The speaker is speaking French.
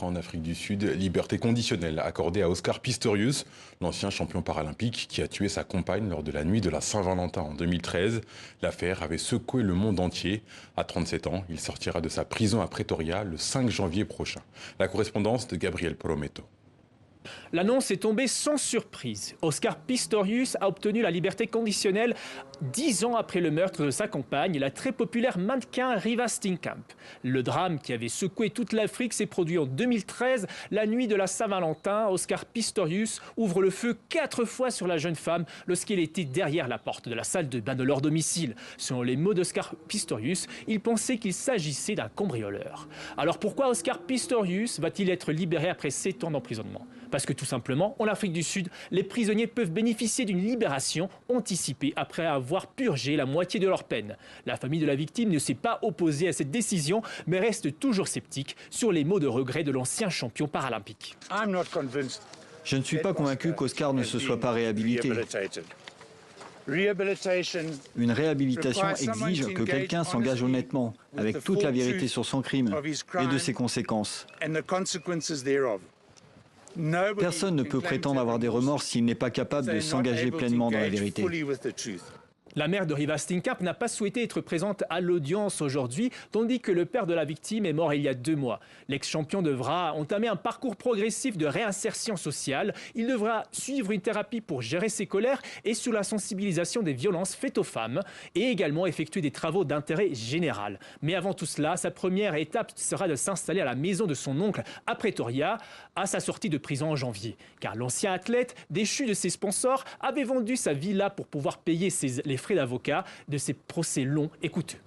meurtre en Afrique du Sud, liberté conditionnelle accordée à Oscar Pistorius, l'ancien champion paralympique qui a tué sa compagne lors de la nuit de la Saint-Valentin en 2013. L'affaire avait secoué le monde entier. À 37 ans, il sortira de sa prison à Pretoria le 5 janvier prochain. La correspondance de Gabriel Prometto. L'annonce est tombée sans surprise. Oscar Pistorius a obtenu la liberté conditionnelle 10 ans après le meurtre de sa compagne, la très populaire mannequin Reeva Steenkamp. Le drame qui avait secoué toute l'Afrique s'est produit en 2013. La nuit de la Saint-Valentin, Oscar Pistorius ouvre le feu 4 fois sur la jeune femme lorsqu'il était derrière la porte de la salle de bain de leur domicile. Selon les mots d'Oscar Pistorius, il pensait qu'il s'agissait d'un cambrioleur. Alors pourquoi Oscar Pistorius va-t-il être libéré après 7 ans d'emprisonnement ? Parce que tout simplement, en Afrique du Sud, les prisonniers peuvent bénéficier d'une libération anticipée après avoir purgé la moitié de leur peine. La famille de la victime ne s'est pas opposée à cette décision, mais reste toujours sceptique sur les mots de regret de l'ancien champion paralympique. Je ne suis pas convaincu qu'Oscar ne se soit pas réhabilité. Une réhabilitation exige que quelqu'un s'engage honnêtement, avec toute la vérité sur son crime et de ses conséquences. Personne ne peut prétendre avoir des remords s'il n'est pas capable de s'engager pleinement dans la vérité. La mère de Reeva Steenkamp n'a pas souhaité être présente à l'audience aujourd'hui, tandis que le père de la victime est mort il y a 2 mois. L'ex-champion devra entamer un parcours progressif de réinsertion sociale. Il devra suivre une thérapie pour gérer ses colères et sur la sensibilisation des violences faites aux femmes et également effectuer des travaux d'intérêt général. Mais avant tout cela, sa première étape sera de s'installer à la maison de son oncle à Pretoria à sa sortie de prison en janvier. Car l'ancien athlète, déchu de ses sponsors, avait vendu sa villa pour pouvoir payer les frais d'avocat de ces procès longs et coûteux.